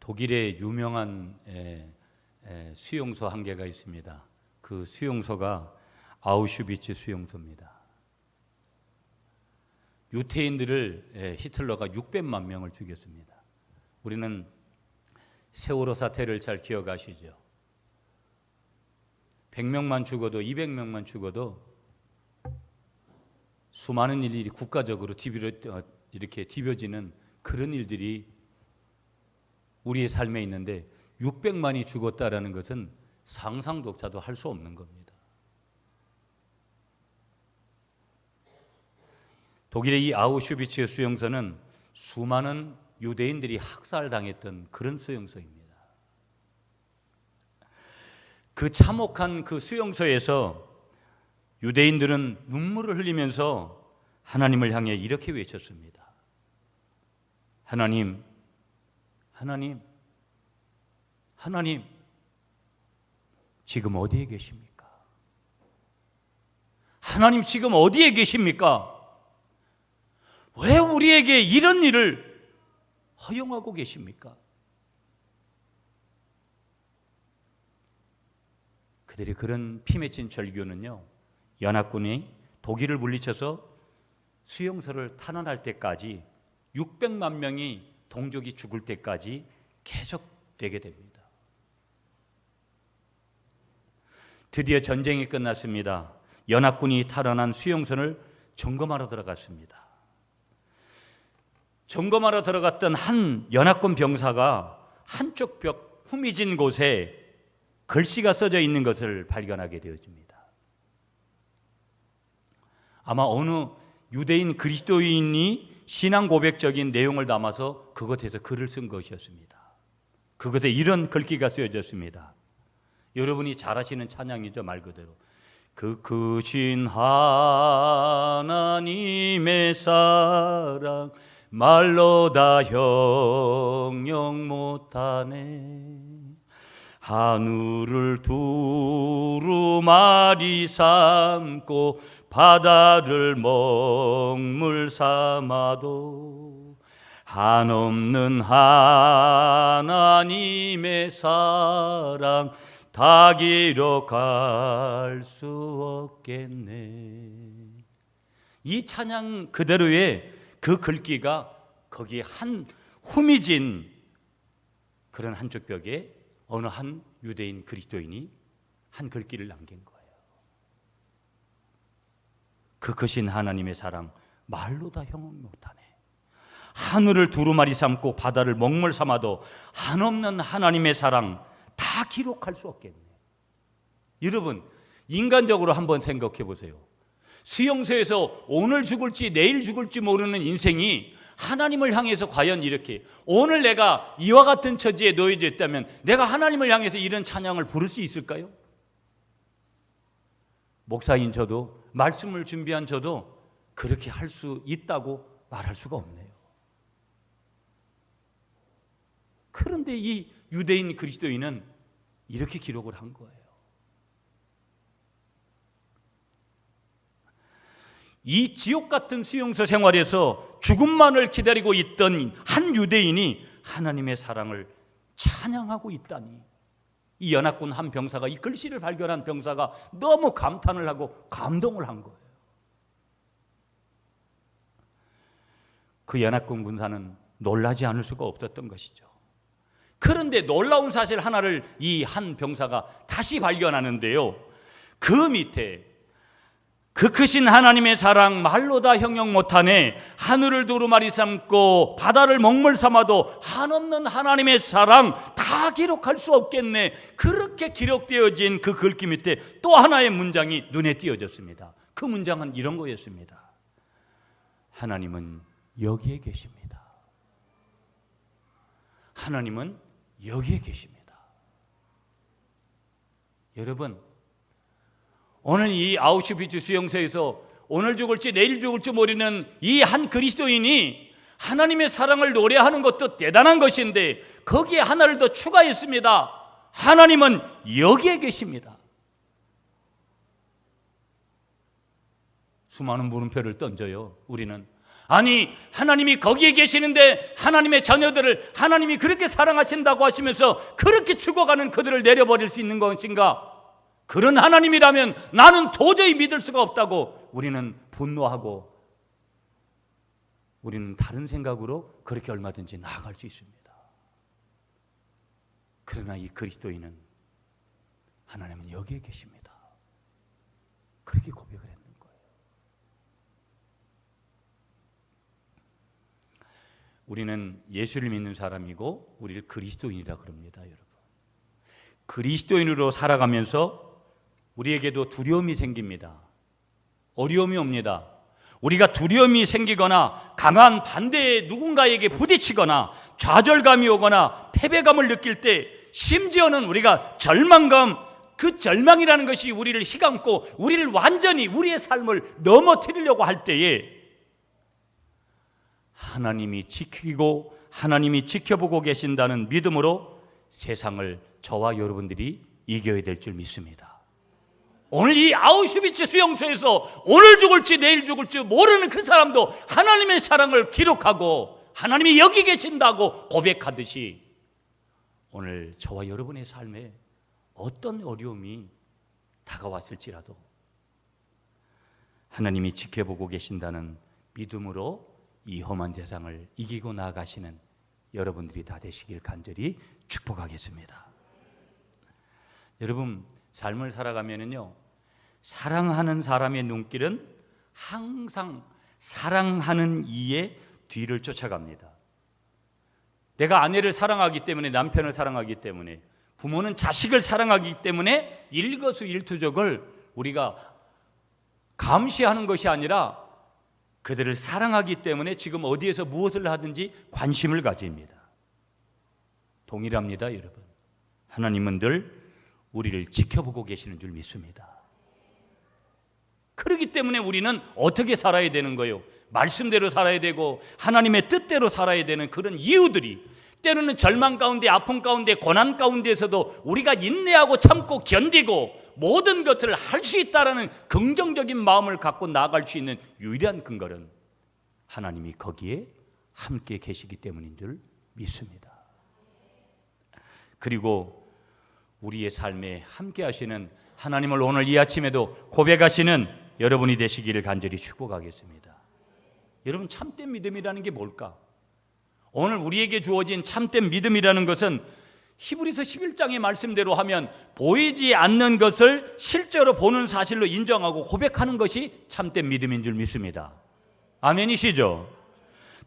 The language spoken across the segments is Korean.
독일에 유명한 수용소 한 개가 있습니다. 그 수용소가 아우슈비츠 수용소입니다. 유태인들을 히틀러가 600만 명을 죽였습니다. 우리는 세월호 사태를 잘 기억하시죠? 100명만 죽어도 200명만 죽어도 수많은 일들이 국가적으로 이렇게 뒤벼지는 그런 일들이 우리의 삶에 있는데 600만이 죽었다라는 것은 상상조차도 할 수 없는 겁니다. 독일의 이 아우슈비츠 수용소는 수많은 유대인들이 학살당했던 그런 수용소입니다. 그 참혹한 그 수용소에서 유대인들은 눈물을 흘리면서 하나님을 향해 이렇게 외쳤습니다. 하나님, 하나님, 하나님, 지금 어디에 계십니까? 하나님 지금 어디에 계십니까? 왜 우리에게 이런 일을 허용하고 계십니까? 그들의 그런 피 맺힌 절규는요, 연합군이 독일을 물리쳐서 수용소를 탄환할 때까지 600만 명이 동족이 죽을 때까지 계속되게 됩니다. 드디어 전쟁이 끝났습니다. 연합군이 탈환한 수용소를 점검하러 들어갔습니다. 점검하러 들어갔던 한 연합군 병사가 한쪽 벽 후미진 곳에 글씨가 써져 있는 것을 발견하게 되어집니다. 아마 어느 유대인 그리스도인이 신앙 고백적인 내용을 담아서 그것에서 글을 쓴 것이었습니다. 그것에 이런 글귀가 쓰여졌습니다. 여러분이 잘 아시는 찬양이죠, 말 그대로. 그 크신 하나님의 사랑 말로 다 형용 못하네. 하늘을 두루마리 삼고 바다를 먹물 삼아도 한없는 하나님의 사랑 다 기록할 수 없겠네. 이 찬양 그대로의 그 글귀가 거기에 한 후미진 그런 한쪽 벽에 어느 한 유대인 그리스도인이 한 글귀를 남긴 거예요. 그 크신 하나님의 사랑 말로 다 형용 못하네. 하늘을 두루마리 삼고 바다를 먹물 삼아도 한없는 하나님의 사랑 다 기록할 수 없겠네. 여러분, 인간적으로 한번 생각해 보세요. 수용소에서 오늘 죽을지 내일 죽을지 모르는 인생이 하나님을 향해서 과연 이렇게, 오늘 내가 이와 같은 처지에 놓여졌다면 내가 하나님을 향해서 이런 찬양을 부를 수 있을까요? 목사인 저도, 말씀을 준비한 저도 그렇게 할 수 있다고 말할 수가 없네요. 그런데 이 유대인 그리스도인은 이렇게 기록을 한 거예요. 이 지옥 같은 수용소 생활에서 죽음만을 기다리고 있던 한 유대인이 하나님의 사랑을 찬양하고 있다니, 이 연합군 한 병사가, 이 글씨를 발견한 병사가 너무 감탄을 하고 감동을 한 거예요. 그 연합군 군사는 놀라지 않을 수가 없었던 것이죠. 그런데 놀라운 사실 하나를 이 한 병사가 다시 발견하는데요, 그 밑에 그 크신 하나님의 사랑 말로 다 형용 못하네. 하늘을 두루마리 삼고 바다를 먹물 삼아도 한없는 하나님의 사랑 다 기록할 수 없겠네. 그렇게 기록되어진 그 글귀 밑에 또 하나의 문장이 눈에 띄어졌습니다. 그 문장은 이런 거였습니다. 하나님은 여기에 계십니다. 하나님은 여기에 계십니다. 여러분, 오늘 이 아우슈비츠 수용소에서 오늘 죽을지 내일 죽을지 모르는 이 한 그리스도인이 하나님의 사랑을 노래하는 것도 대단한 것인데, 거기에 하나를 더 추가했습니다. 하나님은 여기에 계십니다. 수많은 물음표를 던져요. 우리는 아니, 하나님이 거기에 계시는데 하나님의 자녀들을 하나님이 그렇게 사랑하신다고 하시면서 그렇게 죽어가는 그들을 내려버릴 수 있는 것인가? 그런 하나님이라면 나는 도저히 믿을 수가 없다고 우리는 분노하고 우리는 다른 생각으로 그렇게 얼마든지 나아갈 수 있습니다. 그러나 이 그리스도인은 하나님은 여기에 계십니다. 그렇게 고백을 했는 거예요. 우리는 예수를 믿는 사람이고 우리를 그리스도인이라 그럽니다, 여러분. 그리스도인으로 살아가면서 우리에게도 두려움이 생깁니다. 어려움이 옵니다. 우리가 두려움이 생기거나 강한 반대의 누군가에게 부딪히거나 좌절감이 오거나 패배감을 느낄 때, 심지어는 우리가 절망감, 그 절망이라는 것이 우리를 휘감고 우리를 완전히 우리의 삶을 넘어뜨리려고 할 때에 하나님이 지키고 하나님이 지켜보고 계신다는 믿음으로 세상을 저와 여러분들이 이겨야 될 줄 믿습니다. 오늘 이 아우슈비츠 수용소에서 오늘 죽을지 내일 죽을지 모르는 그 사람도 하나님의 사랑을 기록하고 하나님이 여기 계신다고 고백하듯이 오늘 저와 여러분의 삶에 어떤 어려움이 다가왔을지라도 하나님이 지켜보고 계신다는 믿음으로 이 험한 세상을 이기고 나아가시는 여러분들이 다 되시길 간절히 축복하겠습니다. 여러분, 삶을 살아가면은요, 사랑하는 사람의 눈길은 항상 사랑하는 이의 뒤를 쫓아갑니다. 내가 아내를 사랑하기 때문에, 남편을 사랑하기 때문에, 부모는 자식을 사랑하기 때문에 일거수일투족을 우리가 감시하는 것이 아니라 그들을 사랑하기 때문에 지금 어디에서 무엇을 하든지 관심을 가집니다. 동일합니다, 여러분. 하나님은 늘 우리를 지켜보고 계시는 줄 믿습니다. 그렇기 때문에 우리는 어떻게 살아야 되는 거예요? 말씀대로 살아야 되고 하나님의 뜻대로 살아야 되는 그런 이유들이, 때로는 절망 가운데, 아픔 가운데, 고난 가운데에서도 우리가 인내하고 참고 견디고 모든 것들을 할 수 있다라는 긍정적인 마음을 갖고 나아갈 수 있는 유일한 근거는 하나님이 거기에 함께 계시기 때문인 줄 믿습니다. 그리고 우리의 삶에 함께 하시는 하나님을 오늘 이 아침에도 고백하시는 여러분이 되시기를 간절히 축복하겠습니다. 여러분, 참된 믿음이라는 게 뭘까? 오늘 우리에게 주어진 참된 믿음이라는 것은 히브리서 11장의 말씀대로 하면 보이지 않는 것을 실제로 보는 사실로 인정하고 고백하는 것이 참된 믿음인 줄 믿습니다. 아멘이시죠?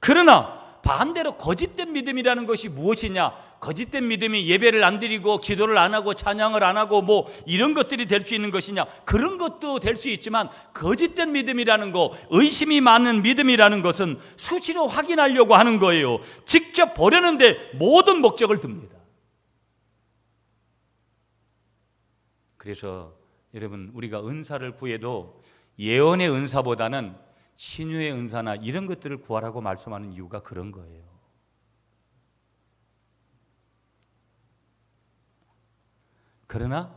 그러나 반대로 거짓된 믿음이라는 것이 무엇이냐? 거짓된 믿음이 예배를 안 드리고 기도를 안 하고 찬양을 안 하고 뭐 이런 것들이 될 수 있는 것이냐? 그런 것도 될 수 있지만 거짓된 믿음이라는 거, 의심이 많은 믿음이라는 것은 수시로 확인하려고 하는 거예요. 직접 보려는데 모든 목적을 둡니다. 그래서 여러분, 우리가 은사를 구해도 예언의 은사보다는 신유의 은사나 이런 것들을 구하라고 말씀하는 이유가 그런 거예요. 그러나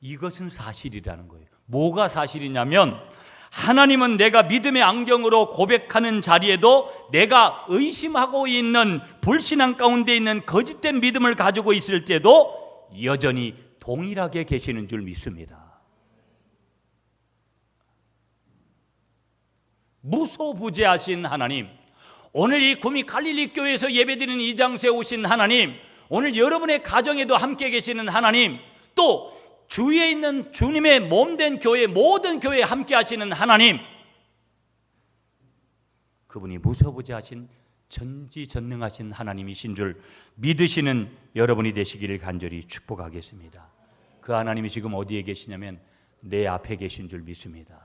이것은 사실이라는 거예요. 뭐가 사실이냐면 하나님은 내가 믿음의 안경으로 고백하는 자리에도 내가 의심하고 있는 불신앙 가운데 있는 거짓된 믿음을 가지고 있을 때도 여전히 동일하게 계시는 줄 믿습니다. 무소부재하신 하나님, 오늘 이 구미 갈릴리 교회에서 예배드리는 이 장소에 오신 하나님, 오늘 여러분의 가정에도 함께 계시는 하나님, 또 주위에 있는 주님의 몸된 교회, 모든 교회에 함께 하시는 하나님, 그분이 무소부재하신 전지전능하신 하나님이신 줄 믿으시는 여러분이 되시기를 간절히 축복하겠습니다. 그 하나님이 지금 어디에 계시냐면 내 앞에 계신 줄 믿습니다.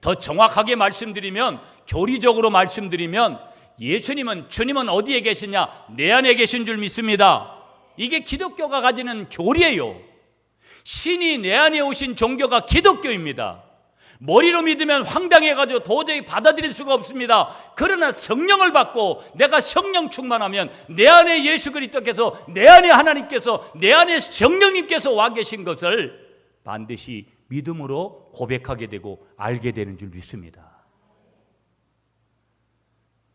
더 정확하게 말씀드리면, 교리적으로 말씀드리면 예수님은, 주님은 어디에 계시냐? 내 안에 계신 줄 믿습니다. 이게 기독교가 가지는 교리예요. 신이 내 안에 오신 종교가 기독교입니다. 머리로 믿으면 황당해가지고 도저히 받아들일 수가 없습니다. 그러나 성령을 받고 내가 성령 충만하면 내 안에 예수 그리스도께서, 내 안에 하나님께서, 내 안에 성령님께서 와 계신 것을 반드시 믿음으로 고백하게 되고 알게 되는 줄 믿습니다.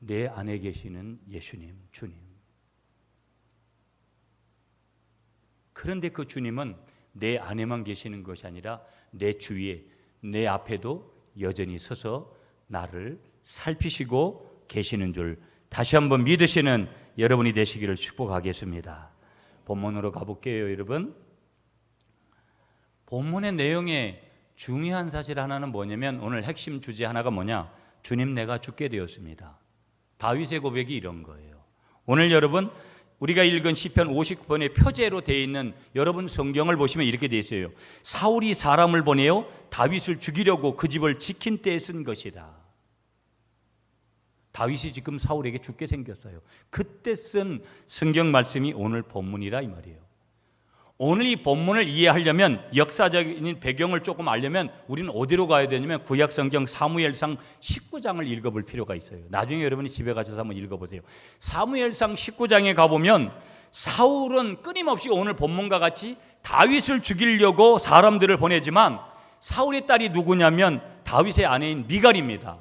내 안에 계시는 예수님, 주님. 그런데 그 주님은 내 안에만 계시는 것이 아니라 내 주위에, 내 앞에도 여전히 서서 나를 살피시고 계시는 줄 다시 한번 믿으시는 여러분이 되시기를 축복하겠습니다. 본문으로 가볼게요, 여러분. 본문의 내용에 중요한 사실 하나는 뭐냐면 오늘 핵심 주제 하나가 뭐냐? 주님, 내가 죽게 되었습니다. 다윗의 고백이 이런 거예요. 오늘 여러분 우리가 읽은 시편 50편의 표제로 되어 있는 여러분 성경을 보시면 이렇게 되어 있어요. 사울이 사람을 보내어 다윗을 죽이려고 그 집을 지킨 때에 쓴 것이다. 다윗이 지금 사울에게 죽게 생겼어요. 그때 쓴 성경 말씀이 오늘 본문이라 이 말이에요. 오늘 이 본문을 이해하려면 역사적인 배경을 조금 알려면 우리는 어디로 가야 되냐면 구약 성경 사무엘상 19장을 읽어볼 필요가 있어요. 나중에 여러분이 집에 가셔서 한번 읽어보세요. 사무엘상 19장에 가보면 사울은 끊임없이 오늘 본문과 같이 다윗을 죽이려고 사람들을 보내지만 사울의 딸이 누구냐면 다윗의 아내인 미갈입니다.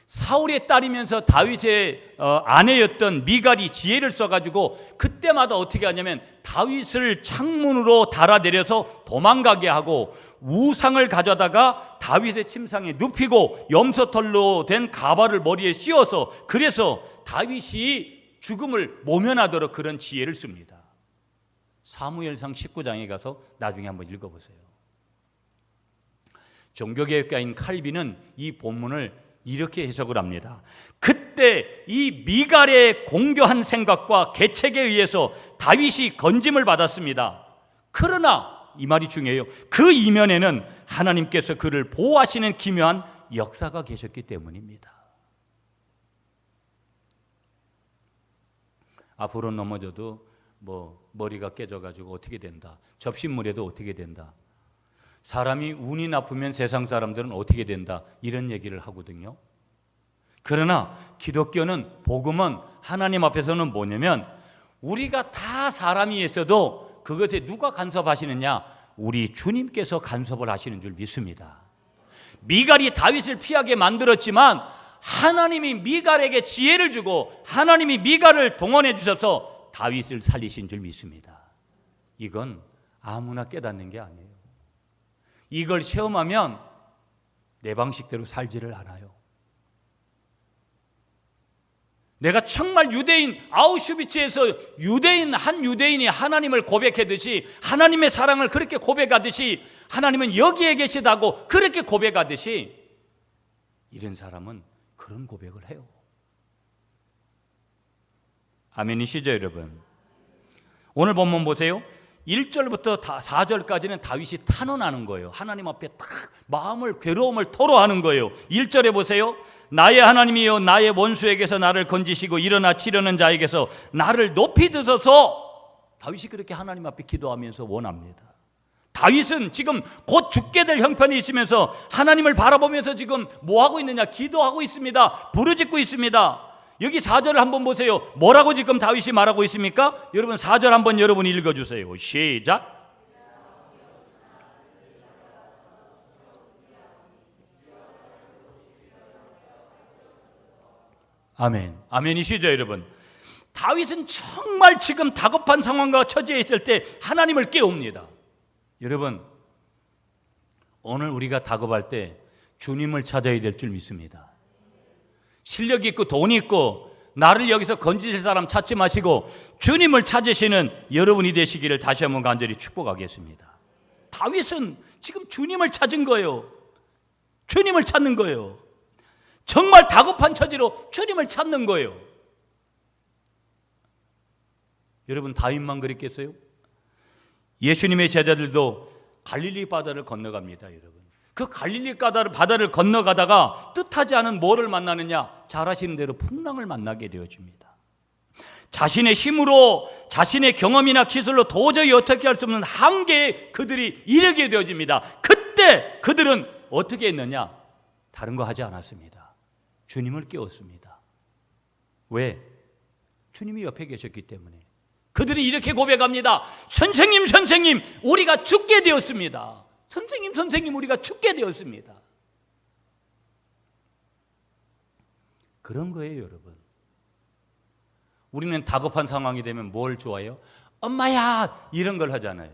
사울의 딸이면서 다윗의 아내였던 미갈이 지혜를 써가지고 그때마다 어떻게 하냐면 다윗을 창문으로 달아내려서 도망가게 하고 우상을 가져다가 다윗의 침상에 눕히고 염소털로 된 가발을 머리에 씌워서 그래서 다윗이 죽음을 모면하도록 그런 지혜를 씁니다. 사무엘상 19장에 가서 나중에 한번 읽어보세요. 종교개혁가인 칼빈은 이 본문을 이렇게 해석을 합니다. 그때 이 미갈의 공교한 생각과 계책에 의해서 다윗이 건짐을 받았습니다. 그러나 이 말이 중요해요. 그 이면에는 하나님께서 그를 보호하시는 기묘한 역사가 계셨기 때문입니다. 앞으로 넘어져도 머리가 깨져가지고 어떻게 된다. 접신물에도 어떻게 된다. 사람이 운이 나쁘면 세상 사람들은 어떻게 된다 이런 얘기를 하거든요. 그러나 기독교는 복음은 하나님 앞에서는 뭐냐면 우리가 다 사람이 있어도 그것에 누가 간섭하시느냐? 우리 주님께서 간섭을 하시는 줄 믿습니다. 미갈이 다윗을 피하게 만들었지만 하나님이 미갈에게 지혜를 주고 하나님이 미갈을 동원해 주셔서 다윗을 살리신 줄 믿습니다. 이건 아무나 깨닫는 게 아니에요. 이걸 체험하면 내 방식대로 살지를 않아요. 내가 정말 유대인 아우슈비츠에서 한 유대인이 하나님을 고백하듯이 하나님의 사랑을 그렇게 고백하듯이 하나님은 여기에 계시다고 그렇게 고백하듯이 이런 사람은 그런 고백을 해요. 아멘이시죠, 여러분? 오늘 본문 보세요. 1절부터 4절까지는 다윗이 탄원하는 거예요. 하나님 앞에 딱 마음을 괴로움을 토로하는 거예요. 1절에 보세요. 나의 하나님이여 나의 원수에게서 나를 건지시고 일어나 치려는 자에게서 나를 높이 드소서. 다윗이 그렇게 하나님 앞에 기도하면서 원합니다. 다윗은 지금 곧 죽게 될 형편이 있으면서 하나님을 바라보면서 지금 뭐 하고 있느냐? 기도하고 있습니다. 부르짖고 있습니다. 여기 4절을 한번 보세요. 뭐라고 지금 다윗이 말하고 있습니까? 여러분 4절 한번 여러분이 읽어주세요. 시작. 아멘. 아멘이시죠, 여러분? 다윗은 정말 지금 다급한 상황과 처지에 있을 때 하나님을 깨웁니다. 여러분, 오늘 우리가 다급할 때 주님을 찾아야 될 줄 믿습니다. 실력 있고 돈 있고 나를 여기서 건지실 사람 찾지 마시고 주님을 찾으시는 여러분이 되시기를 다시 한번 간절히 축복하겠습니다. 다윗은 지금 주님을 찾은 거예요. 주님을 찾는 거예요. 정말 다급한 처지로 주님을 찾는 거예요. 여러분, 다윗만 그랬겠어요? 예수님의 제자들도 갈릴리 바다를 건너갑니다, 여러분. 그 갈릴리 바다를 건너가다가 뜻하지 않은 뭐를 만나느냐? 잘 아시는 대로 풍랑을 만나게 되어집니다. 자신의 힘으로, 자신의 경험이나 기술로 도저히 어떻게 할 수 없는 한계에 그들이 이르게 되어집니다. 그때 그들은 어떻게 했느냐? 다른 거 하지 않았습니다. 주님을 깨웠습니다. 왜? 주님이 옆에 계셨기 때문에. 그들이 이렇게 고백합니다. 선생님, 선생님, 우리가 죽게 되었습니다. 선생님, 선생님, 우리가 죽게 되었습니다. 그런 거예요, 여러분. 우리는 다급한 상황이 되면 뭘 좋아해요? 엄마야! 이런 걸 하잖아요.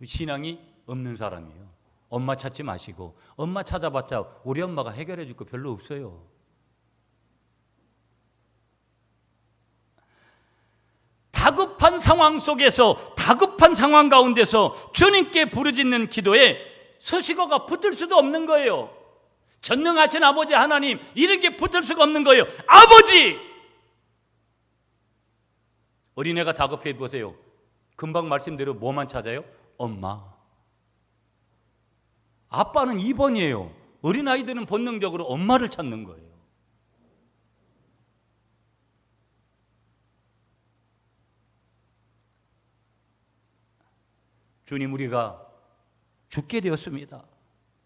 신앙이 없는 사람이에요. 엄마 찾지 마시고, 엄마 찾아봤자 우리 엄마가 해결해 줄 거 별로 없어요. 다급한 상황 속에서, 다급한 상황 가운데서 주님께 부르짖는 기도에 서식어가 붙을 수도 없는 거예요. 전능하신 아버지 하나님, 이런 게 붙을 수가 없는 거예요. 아버지! 어린애가 다급해 보세요. 금방 말씀대로 뭐만 찾아요? 엄마. 아빠는 2번이에요. 어린아이들은 본능적으로 엄마를 찾는 거예요. 주님, 우리가 죽게 되었습니다.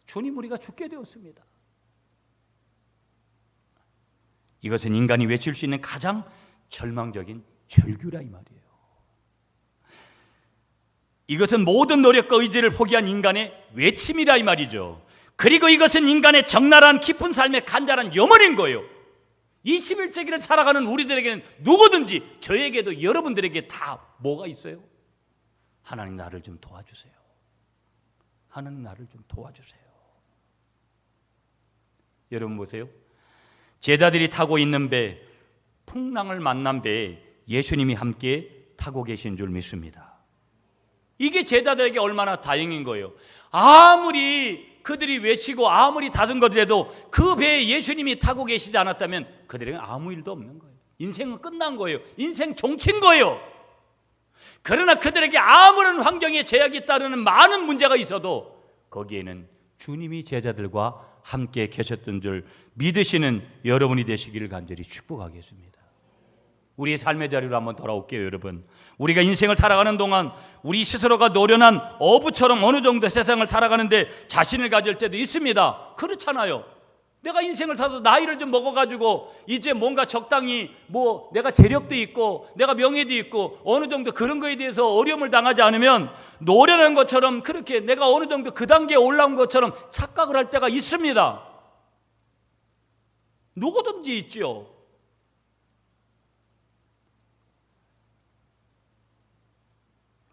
주님, 우리가 죽게 되었습니다. 이것은 인간이 외칠 수 있는 가장 절망적인 절규라 이 말이에요. 이것은 모든 노력과 의지를 포기한 인간의 외침이라 이 말이죠. 그리고 이것은 인간의 적나라한 깊은 삶의 간절한 염원인 거예요. 21세기를 살아가는 우리들에게는 누구든지, 저에게도 여러분들에게 다 뭐가 있어요? 하나님, 나를 좀 도와주세요. 하나님, 나를 좀 도와주세요. 여러분 보세요. 제자들이 타고 있는 배, 풍랑을 만난 배에 예수님이 함께 타고 계신 줄 믿습니다. 이게 제자들에게 얼마나 다행인 거예요. 아무리 그들이 외치고 아무리 다듬거더라도 그 배에 예수님이 타고 계시지 않았다면 그들에게는 아무 일도 없는 거예요. 인생은 끝난 거예요. 인생 종친 거예요. 그러나 그들에게 아무런 환경에 제약이 따르는 많은 문제가 있어도 거기에는 주님이 제자들과 함께 계셨던 줄 믿으시는 여러분이 되시기를 간절히 축복하겠습니다. 우리의 삶의 자리로 한번 돌아올게요, 여러분. 우리가 인생을 살아가는 동안 우리 스스로가 노련한 어부처럼 어느 정도 세상을 살아가는데 자신을 가질 때도 있습니다. 그렇잖아요. 내가 인생을 살아서 나이를 좀 먹어가지고 이제 뭔가 적당히 내가 재력도 있고 내가 명예도 있고 어느 정도 그런 거에 대해서 어려움을 당하지 않으면 노련한 것처럼, 그렇게 내가 어느 정도 그 단계에 올라온 것처럼 착각을 할 때가 있습니다. 누구든지 있죠.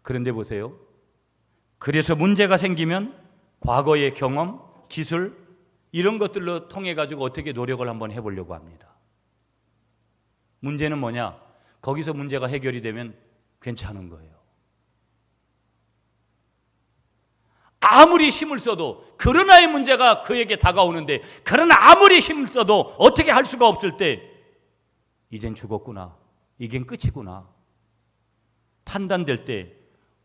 그런데 보세요. 그래서 문제가 생기면 과거의 경험, 기술 이런 것들로 통해 가지고 어떻게 노력을 한번 해보려고 합니다. 문제는 뭐냐? 거기서 문제가 해결이 되면 괜찮은 거예요. 아무리 힘을 써도, 그러나의 문제가 그에게 다가오는데, 그러나 아무리 힘을 써도 어떻게 할 수가 없을 때 이젠 죽었구나, 이젠 끝이구나 판단될 때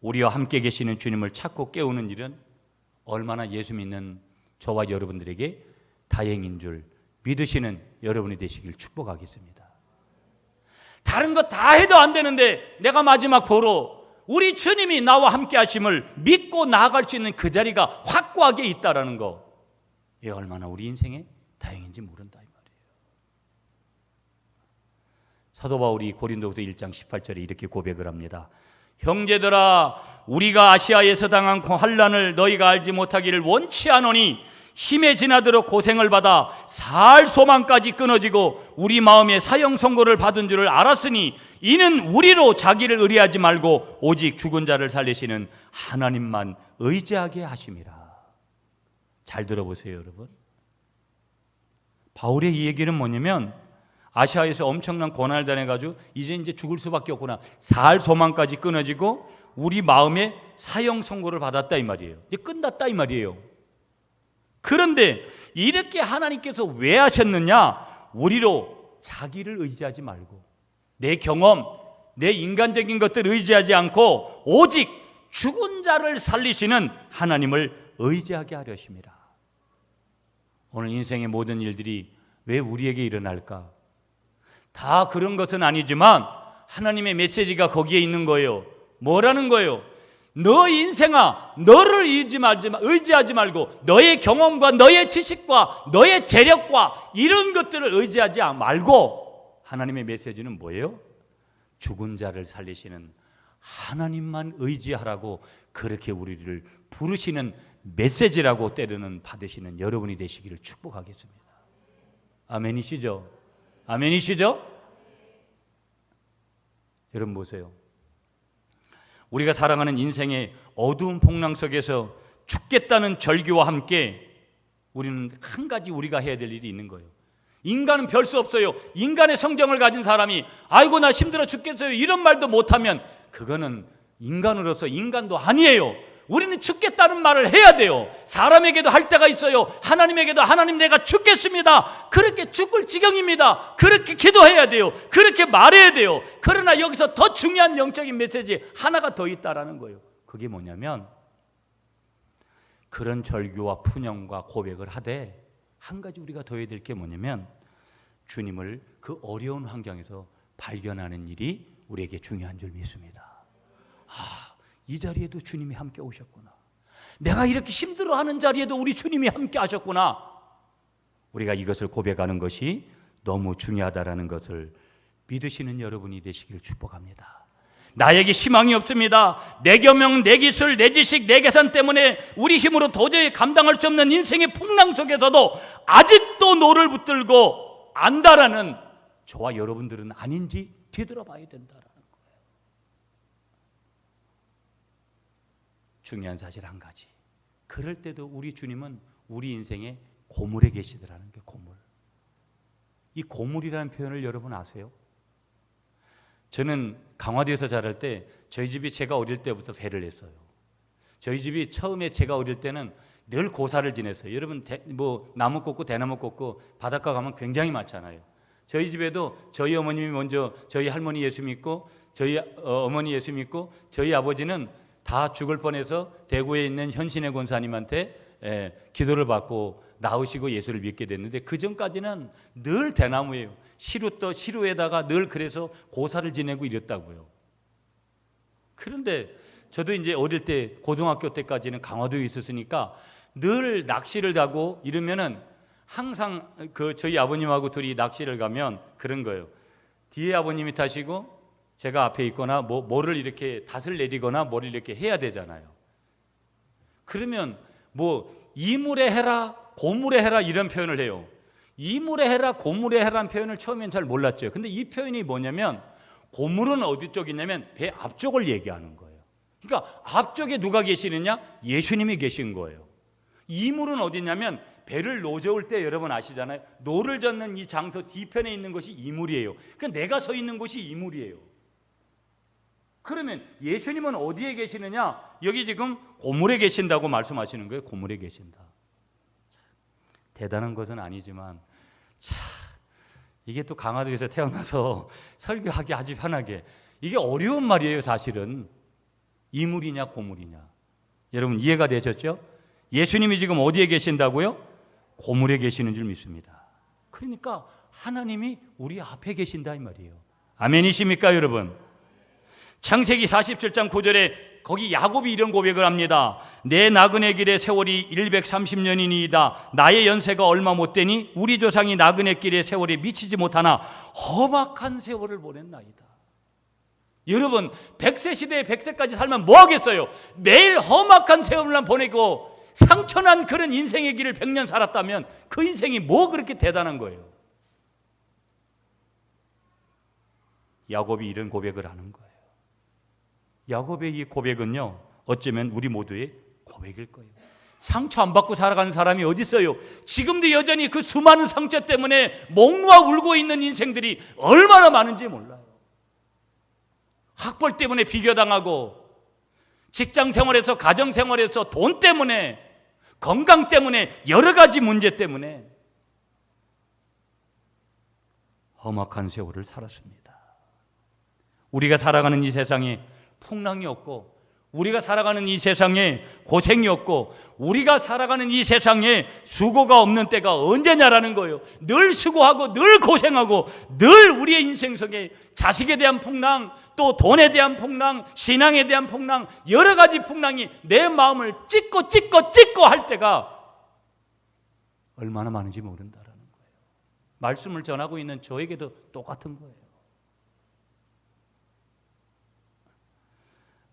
우리와 함께 계시는 주님을 찾고 깨우는 일은 얼마나 예수 믿는 저와 여러분들에게 다행인 줄 믿으시는 여러분이 되시길 축복하겠습니다. 다른 거 다 해도 안 되는데 내가 마지막 보러 우리 주님이 나와 함께 하심을 믿고 나아갈 수 있는 그 자리가 확고하게 있다라는 거, 이 얼마나 우리 인생에 다행인지 모른다 이 말이에요. 사도 바울이 고린도후서 1장 18절에 이렇게 고백을 합니다. 형제들아, 우리가 아시아에서 당한 환난을 너희가 알지 못하기를 원치 않으니 힘에 지나도록 고생을 받아 살 소망까지 끊어지고 우리 마음에 사형 선고를 받은 줄을 알았으니 이는 우리로 자기를 의뢰하지 말고 오직 죽은 자를 살리시는 하나님만 의지하게 하심이라. 잘 들어보세요, 여러분. 바울의 이 얘기는 뭐냐면 아시아에서 엄청난 고난을 당해가지고 이제 죽을 수밖에 없구나, 살 소망까지 끊어지고 우리 마음에 사형 선고를 받았다 이 말이에요. 이제 끝났다 이 말이에요. 그런데 이렇게 하나님께서 왜 하셨느냐? 우리로 자기를 의지하지 말고 내 경험, 내 인간적인 것들을 의지하지 않고 오직 죽은 자를 살리시는 하나님을 의지하게 하려 하십니다. 오늘 인생의 모든 일들이 왜 우리에게 일어날까? 다 그런 것은 아니지만 하나님의 메시지가 거기에 있는 거예요. 뭐라는 거예요? 너 인생아, 너를 의지하지 말고 너의 경험과 너의 지식과 너의 재력과 이런 것들을 의지하지 말고 하나님의 메시지는 뭐예요? 죽은 자를 살리시는 하나님만 의지하라고 그렇게 우리를 부르시는 메시지라고 때로는 받으시는 여러분이 되시기를 축복하겠습니다. 아멘이시죠? 아멘이시죠? 여러분 보세요. 우리가 살아가는 인생의 어두운 풍랑 속에서 죽겠다는 절규와 함께 우리는 한 가지 우리가 해야 될 일이 있는 거예요. 인간은 별 수 없어요. 인간의 성정을 가진 사람이 아이고 나 힘들어 죽겠어요 이런 말도 못하면 그거는 인간으로서 인간도 아니에요. 우리는 죽겠다는 말을 해야 돼요. 사람에게도 할 때가 있어요. 하나님에게도 하나님 내가 죽겠습니다. 그렇게 죽을 지경입니다. 그렇게 기도해야 돼요. 그렇게 말해야 돼요. 그러나 여기서 더 중요한 영적인 메시지 하나가 더 있다라는 거예요. 그게 뭐냐면 그런 절규와 푸념과 고백을 하되 한 가지 우리가 더 해야 될 게 뭐냐면 주님을 그 어려운 환경에서 발견하는 일이 우리에게 중요한 줄 믿습니다. 이 자리에도 주님이 함께 오셨구나. 내가 이렇게 힘들어하는 자리에도 우리 주님이 함께 하셨구나. 우리가 이것을 고백하는 것이 너무 중요하다라는 것을 믿으시는 여러분이 되시기를 축복합니다. 나에게 희망이 없습니다. 내 교명, 내 기술, 내 지식, 내 계산 때문에 우리 힘으로 도저히 감당할 수 없는 인생의 풍랑 속에서도 아직도 노를 붙들고 안다라는 저와 여러분들은 아닌지 뒤돌아봐야 된다라는 거예요. 중요한 사실 한 가지. 그럴 때도 우리 주님은 우리 인생의 고물에 계시더라는 게 고물. 이 고물이라는 표현을 여러분 아세요? 저는 강화도에서 자랄 때 저희 집이 제가 어릴 때부터 배를 했어요. 저희 집이 처음에 제가 어릴 때는 늘 고사를 지냈어요. 여러분 나무 꽂고 대나무 꽂고 바닷가 가면 굉장히 많잖아요. 저희 집에도 저희 어머님이 먼저 저희 할머니 예수 믿고 저희 어머니 예수 믿고 저희 아버지는 다 죽을 뻔해서 대구에 있는 현신의 권사님한테 기도를 받고 나으시고 예수를 믿게 됐는데 그 전까지는 늘 대나무예요. 시루에다가 늘 그래서 고사를 지내고 이랬다고요. 그런데 저도 이제 어릴 때 고등학교 때까지는 강화도에 있었으니까 늘 낚시를 가고 이러면은 항상 저희 아버님하고 둘이 낚시를 가면 그런 거예요. 뒤에 아버님이 타시고 제가 앞에 있거나 뭐를 이렇게 닷을 내리거나 뭐를 이렇게 해야 되잖아요. 그러면 이물에 해라 고물에 해라 이런 표현을 해요. 이물에 해라 고물에 해라는 표현을 처음엔 잘 몰랐죠. 근데 이 표현이 뭐냐면 고물은 어디 쪽이냐면 배 앞쪽을 얘기하는 거예요. 그러니까 앞쪽에 누가 계시느냐? 예수님이 계신 거예요. 이물은 어디냐면 배를 노저을 때 여러분 아시잖아요. 노를 젓는 이 장소 뒤편에 있는 것이 이물이에요. 그러니까 내가 서 있는 곳이 이물이에요. 그러면 예수님은 어디에 계시느냐? 여기 지금 고물에 계신다고 말씀하시는 거예요. 고물에 계신다. 대단한 것은 아니지만 이게 또 강화도에서 태어나서 설교하기 아주 편하게 이게 어려운 말이에요. 사실은 이물이냐 고물이냐 여러분 이해가 되셨죠? 예수님이 지금 어디에 계신다고요? 고물에 계시는 줄 믿습니다. 그러니까 하나님이 우리 앞에 계신다 이 말이에요. 아멘이십니까 여러분? 창세기 47장 9절에 거기 야곱이 이런 고백을 합니다. 내 나그네 길의 세월이 130년이니이다. 나의 연세가 얼마 못 되니 우리 조상이 나그네 길의 세월에 미치지 못하나 험악한 세월을 보냈나이다. 여러분 100세 시대에 100세까지 살면 뭐 하겠어요? 매일 험악한 세월만 보내고 상처난 그런 인생의 길을 100년 살았다면 그 인생이 뭐 그렇게 대단한 거예요? 야곱이 이런 고백을 하는 거예요. 야곱의 이 고백은요 어쩌면 우리 모두의 고백일 거예요. 상처 안 받고 살아가는 사람이 어디 있어요? 지금도 여전히 그 수많은 상처 때문에 목 놓아 울고 있는 인생들이 얼마나 많은지 몰라요. 학벌 때문에 비교당하고 직장 생활에서 가정 생활에서 돈 때문에 건강 때문에 여러 가지 문제 때문에 험악한 세월을 살았습니다. 우리가 살아가는 이 세상에 풍랑이 없고 우리가 살아가는 이 세상에 고생이 없고 우리가 살아가는 이 세상에 수고가 없는 때가 언제냐라는 거예요. 늘 수고하고 늘 고생하고 늘 우리의 인생 속에 자식에 대한 풍랑 또 돈에 대한 풍랑 신앙에 대한 풍랑 여러 가지 풍랑이 내 마음을 찢고 할 때가 얼마나 많은지 모른다라는 거예요. 말씀을 전하고 있는 저에게도 똑같은 거예요.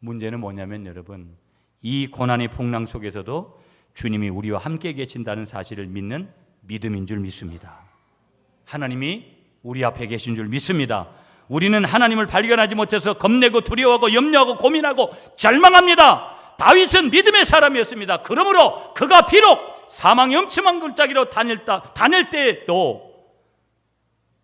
문제는 뭐냐면 여러분 이 고난의 풍랑 속에서도 주님이 우리와 함께 계신다는 사실을 믿는 믿음인 줄 믿습니다. 하나님이 우리 앞에 계신 줄 믿습니다. 우리는 하나님을 발견하지 못해서 겁내고 두려워하고 염려하고 고민하고 절망합니다. 다윗은 믿음의 사람이었습니다. 그러므로 그가 비록 사망의 엄침한 골짜기로 다닐 때에도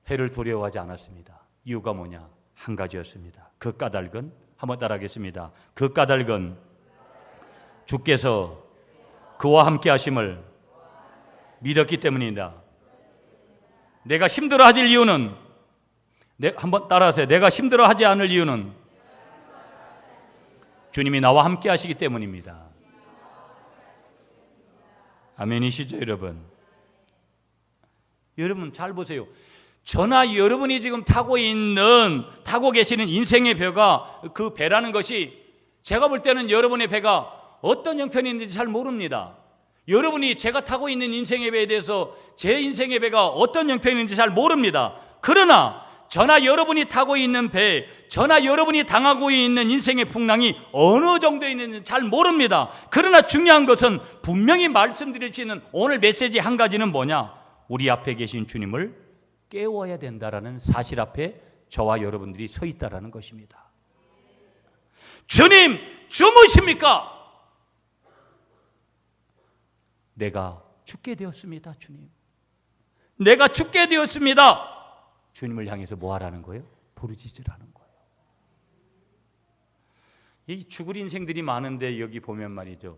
해를 두려워하지 않았습니다. 이유가 뭐냐? 한 가지였습니다. 그 까닭은, 한번 따라하겠습니다. 그 까닭은 주께서 그와 함께 하심을 믿었기 때문이다. 내가 힘들어하질 이유는, 한번 따라하세요. 내가 힘들어하지 않을 이유는 주님이 나와 함께 하시기 때문입니다. 아멘이시죠, 여러분? 여러분 잘 보세요. 저나 여러분이 지금 타고 계시는 인생의 배가, 그 배라는 것이 제가 볼 때는 여러분의 배가 어떤 형편인지 잘 모릅니다. 여러분이 제가 타고 있는 인생의 배에 대해서 제 인생의 배가 어떤 형편인지 잘 모릅니다. 그러나 저나 여러분이 타고 있는 배, 저나 여러분이 당하고 있는 인생의 풍랑이 어느 정도에 있는지 잘 모릅니다. 그러나 중요한 것은 분명히 말씀드릴 수 있는 오늘 메시지 한 가지는 뭐냐? 우리 앞에 계신 주님을 깨워야 된다라는 사실 앞에 저와 여러분들이 서 있다라는 것입니다. 주님 주무십니까? 내가 죽게 되었습니다. 주님, 내가 죽게 되었습니다. 주님을 향해서 뭐 하라는 거예요? 부르짖으라는 거예요. 이 죽을 인생들이 많은데 여기 보면 말이죠,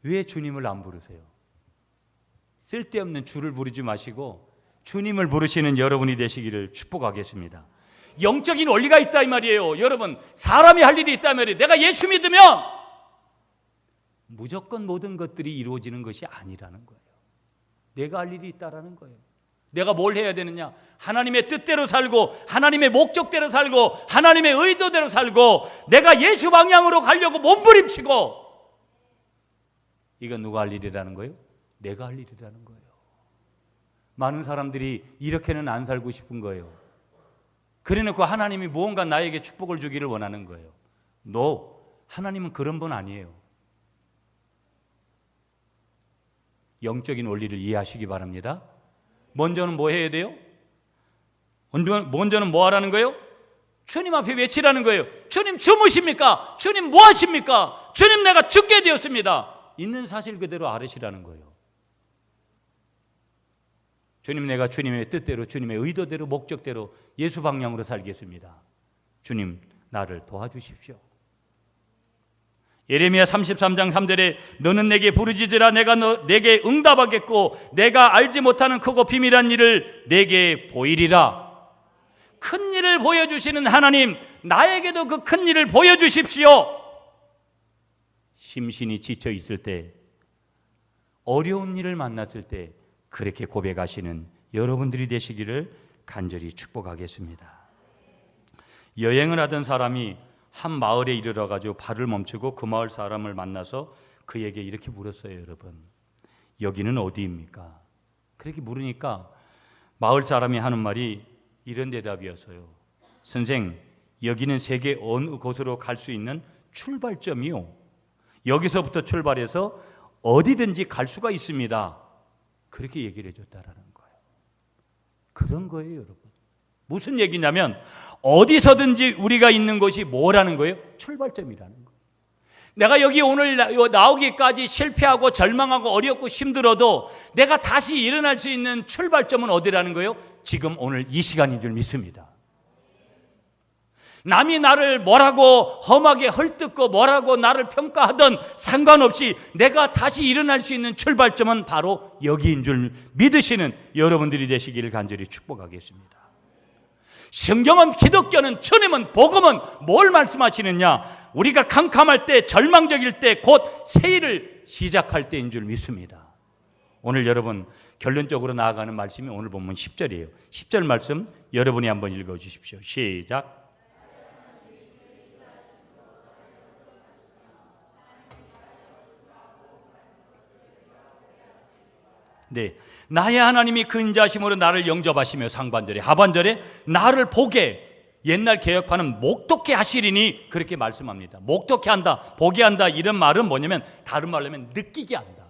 왜 주님을 안 부르세요? 쓸데없는 주를 부르지 마시고 주님을 부르시는 여러분이 되시기를 축복하겠습니다. 영적인 원리가 있다 이 말이에요. 여러분, 사람이 할 일이 있다 이 말이에요. 내가 예수 믿으면 무조건 모든 것들이 이루어지는 것이 아니라는 거예요. 내가 할 일이 있다라는 거예요. 내가 뭘 해야 되느냐? 하나님의 뜻대로 살고 하나님의 목적대로 살고 하나님의 의도대로 살고 내가 예수 방향으로 가려고 몸부림치고, 이건 누가 할 일이라는 거예요? 내가 할 일이라는 거예요. 많은 사람들이 이렇게는 안 살고 싶은 거예요. 그래놓고 하나님이 무언가 나에게 축복을 주기를 원하는 거예요. No, 하나님은 그런 분 아니에요. 영적인 원리를 이해하시기 바랍니다. 먼저는 뭐 해야 돼요? 먼저는 뭐 하라는 거예요? 주님 앞에 외치라는 거예요. 주님 주무십니까? 주님 뭐 하십니까? 주님 내가 죽게 되었습니다. 있는 사실 그대로 알으시라는 거예요. 주님, 내가 주님의 뜻대로 주님의 의도대로 목적대로 예수 방향으로 살겠습니다. 주님 나를 도와주십시오. 예레미야 33장 3절에 너는 내게 부르짖으라 내가 내게 응답하겠고 내가 알지 못하는 크고 비밀한 일을 내게 보이리라. 큰 일을 보여주시는 하나님, 나에게도 그 큰 일을 보여주십시오. 심신이 지쳐 있을 때, 어려운 일을 만났을 때 그렇게 고백하시는 여러분들이 되시기를 간절히 축복하겠습니다. 여행을 하던 사람이 한 마을에 이르러 가지고 발을 멈추고 그 마을 사람을 만나서 그에게 이렇게 물었어요. 여러분, 여기는 어디입니까? 그렇게 물으니까 마을 사람이 하는 말이 이런 대답이었어요. 선생, 여기는 세계 어느 곳으로 갈 수 있는 출발점이요, 여기서부터 출발해서 어디든지 갈 수가 있습니다. 그렇게 얘기를 해줬다라는 거예요. 그런 거예요, 여러분. 무슨 얘기냐면 어디서든지 우리가 있는 곳이 뭐라는 거예요? 출발점이라는 거예요. 내가 여기 오늘 나오기까지 실패하고 절망하고 어렵고 힘들어도 내가 다시 일어날 수 있는 출발점은 어디라는 거예요? 지금 오늘 이 시간인 줄 믿습니다. 남이 나를 뭐라고 험하게 헐뜯고 뭐라고 나를 평가하던 상관없이 내가 다시 일어날 수 있는 출발점은 바로 여기인 줄 믿으시는 여러분들이 되시기를 간절히 축복하겠습니다. 성경은, 기독교는, 주님은, 복음은 뭘 말씀하시느냐? 우리가 캄캄할 때, 절망적일 때 곧 새 일을 시작할 때인 줄 믿습니다. 오늘 여러분 결론적으로 나아가는 말씀이 오늘 본문 10절이에요. 10절 말씀 여러분이 한번 읽어주십시오. 시작. 네, 나의 하나님이 그 인자하심으로 나를 영접하시며, 상반절에, 하반절에 나를 보게, 옛날 개혁파는 목독게 하시리니 그렇게 말씀합니다. 목독게 한다, 보게 한다, 이런 말은 뭐냐면 다른 말로 하면 느끼게 한다.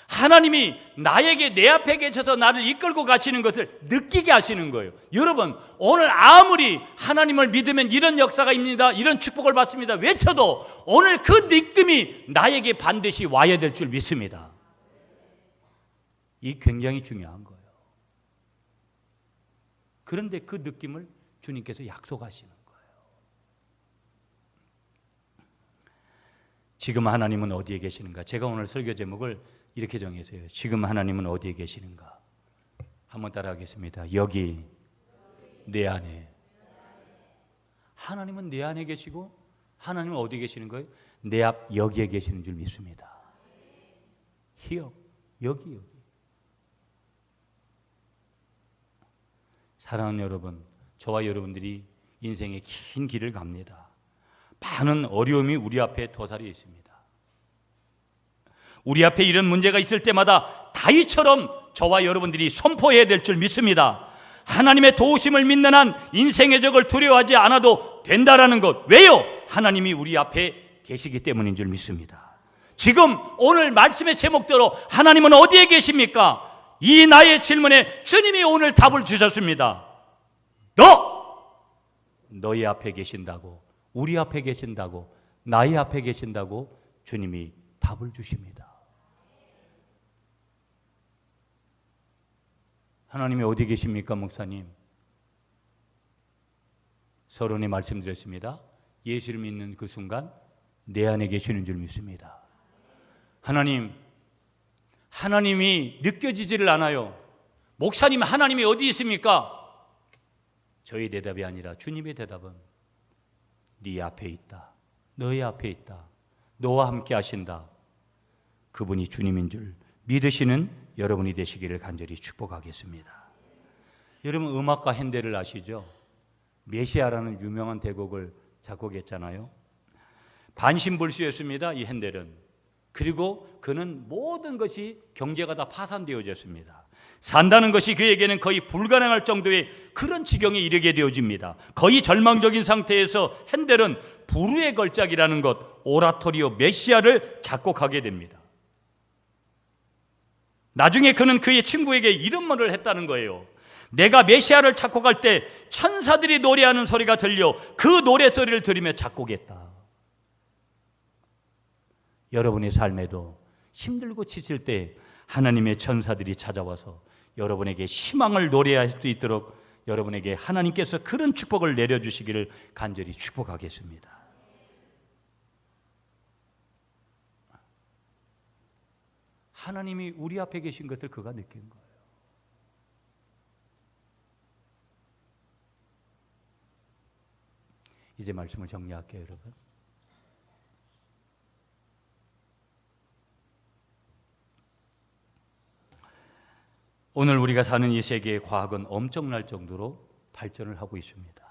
하나님이 나에게 내 앞에 계셔서 나를 이끌고 가시는 것을 느끼게 하시는 거예요. 여러분, 오늘 아무리 하나님을 믿으면 이런 역사가 입니다, 이런 축복을 받습니다 외쳐도 오늘 그 느낌이 나에게 반드시 와야 될 줄 믿습니다. 이 굉장히 중요한 거예요. 그런데 그 느낌을 주님께서 약속하시는 거예요. 지금 하나님은 어디에 계시는가? 제가 오늘 설교 제목을 이렇게 정했어요. 지금 하나님은 어디에 계시는가? 한번 따라하겠습니다. 여기 내 안에. 하나님은 내 안에 계시고 하나님은 어디에 계시는 거예요? 내 앞 여기에 계시는 줄 믿습니다. here, 여기. 사랑하는 여러분, 저와 여러분들이 인생의 긴 길을 갑니다. 많은 어려움이 우리 앞에 도사리어 있습니다. 우리 앞에 이런 문제가 있을 때마다 다윗처럼 저와 여러분들이 선포해야 될 줄 믿습니다. 하나님의 도우심을 믿는 한 인생의 적을 두려워하지 않아도 된다라는 것. 왜요? 하나님이 우리 앞에 계시기 때문인 줄 믿습니다. 지금 오늘 말씀의 제목대로 하나님은 어디에 계십니까? 이 나의 질문에 주님이 오늘 답을 주셨습니다. 너희 앞에 계신다고, 우리 앞에 계신다고, 나의 앞에 계신다고 주님이 답을 주십니다. 하나님이 어디 계십니까, 목사님? 서론에 말씀드렸습니다. 예수를 믿는 그 순간 내 안에 계시는 줄 믿습니다. 하나님이 느껴지지를 않아요. 목사님, 하나님이 어디 있습니까? 저희 대답이 아니라 주님의 대답은 네 앞에 있다, 너의 앞에 있다, 너와 함께 하신다. 그분이 주님인 줄 믿으시는 여러분이 되시기를 간절히 축복하겠습니다. 여러분, 음악가 핸델을 아시죠? 메시아라는 유명한 대곡을 작곡했잖아요. 반신불수였습니다, 이 핸델은. 그리고 그는 모든 것이 경제가 다 파산되어졌습니다. 산다는 것이 그에게는 거의 불가능할 정도의 그런 지경에 이르게 되어집니다. 거의 절망적인 상태에서 핸델은 불후의 걸작이라는 것, 오라토리오 메시아를 작곡하게 됩니다. 나중에 그는 그의 친구에게 이런 말을 했다는 거예요. 내가 메시아를 작곡할 때 천사들이 노래하는 소리가 들려 그 노래소리를 들으며 작곡했다. 여러분의 삶에도 힘들고 지칠 때 하나님의 천사들이 찾아와서 여러분에게 희망을 노래할 수 있도록 여러분에게 하나님께서 그런 축복을 내려주시기를 간절히 축복하겠습니다. 하나님이 우리 앞에 계신 것을 그가 느낀 거예요. 이제 말씀을 정리할게요, 여러분. 오늘 우리가 사는 이 세계의 과학은 엄청날 정도로 발전을 하고 있습니다.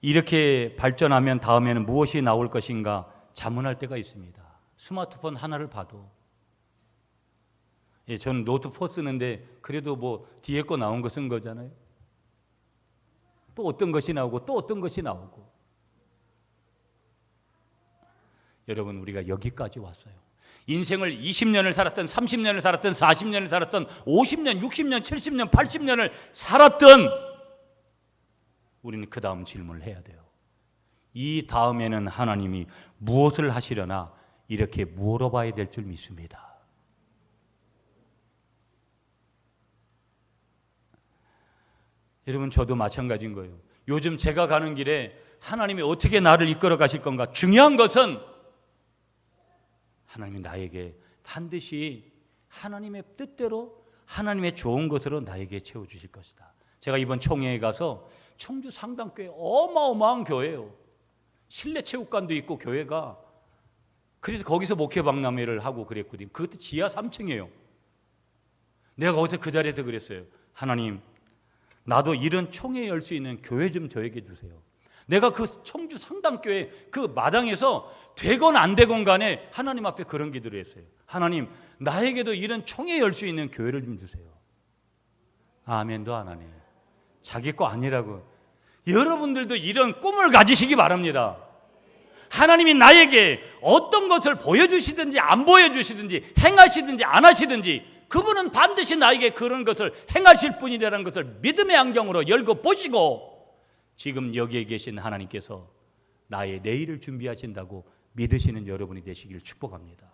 이렇게 발전하면 다음에는 무엇이 나올 것인가 자문할 때가 있습니다. 스마트폰 하나를 봐도, 저는 노트 4 쓰는데 그래도 뭐 뒤에 거 나온 거 쓴 거잖아요. 또 어떤 것이 나오고 또 어떤 것이 나오고. 여러분, 우리가 여기까지 왔어요. 인생을 20년을 살았던, 30년을 살았던, 40년을 살았던, 50년, 60년, 70년, 80년을 살았던 우리는 그 다음 질문을 해야 돼요. 이 다음에는 하나님이 무엇을 하시려나 이렇게 물어봐야 될 줄 믿습니다. 여러분, 저도 마찬가지인 거예요. 요즘 제가 가는 길에 하나님이 어떻게 나를 이끌어 가실 건가? 중요한 것은 하나님이 나에게 반드시 하나님의 뜻대로, 하나님의 좋은 것으로 나에게 채워주실 것이다. 제가 이번 총회에 가서 청주 상당교회 어마어마한 교회예요. 실내 체육관도 있고 교회가. 그래서 거기서 목회박람회를 하고 그랬거든요. 그것도 지하 3층이에요. 내가 거기서 그 자리에서 그랬어요. 하나님, 나도 이런 총회 열 수 있는 교회 좀 저에게 주세요. 내가 그 청주 상당교회 그 마당에서 되건 안 되건 간에 하나님 앞에 그런 기도를 했어요. 하나님, 나에게도 이런 총회 열 수 있는 교회를 좀 주세요. 아멘도 안 하네. 자기 거 아니라고. 여러분들도 이런 꿈을 가지시기 바랍니다. 하나님이 나에게 어떤 것을 보여주시든지 안 보여주시든지 행하시든지 안 하시든지 그분은 반드시 나에게 그런 것을 행하실 분이라는 것을 믿음의 안경으로 열고 보시고 지금 여기에 계신 하나님께서 나의 내일을 준비하신다고 믿으시는 여러분이 되시기를 축복합니다.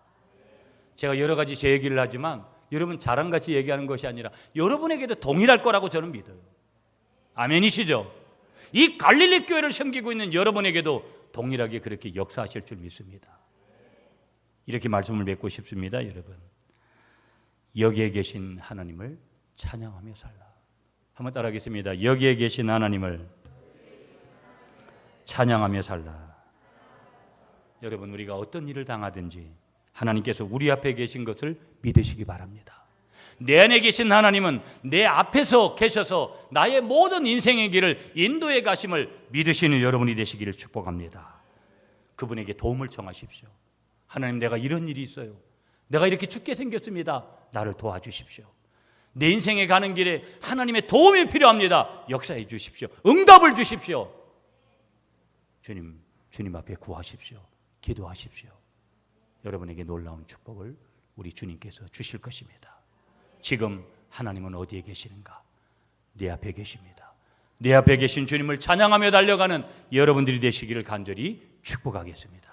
제가 여러 가지 제 얘기를 하지만 여러분 자랑같이 얘기하는 것이 아니라 여러분에게도 동일할 거라고 저는 믿어요. 아멘이시죠? 이 갈릴리 교회를 섬기고 있는 여러분에게도 동일하게 그렇게 역사하실 줄 믿습니다. 이렇게 말씀을 맺고 싶습니다. 여러분, 여기에 계신 하나님을 찬양하며 살라. 한번 따라하겠습니다. 여기에 계신 하나님을 찬양하며 살라. 여러분, 우리가 어떤 일을 당하든지 하나님께서 우리 앞에 계신 것을 믿으시기 바랍니다. 내 안에 계신 하나님은 내 앞에서 계셔서 나의 모든 인생의 길을 인도해 가심을 믿으시는 여러분이 되시기를 축복합니다. 그분에게 도움을 청하십시오. 하나님, 내가 이런 일이 있어요. 내가 이렇게 죽게 생겼습니다. 나를 도와주십시오. 내 인생에 가는 길에 하나님의 도움이 필요합니다. 역사해 주십시오. 응답을 주십시오. 주님 앞에 구하십시오. 기도하십시오. 여러분에게 놀라운 축복을 우리 주님께서 주실 것입니다. 지금 하나님은 어디에 계시는가? 내 앞에 계십니다. 내 앞에 계신 주님을 찬양하며 달려가는 여러분들이 되시기를 간절히 축복하겠습니다.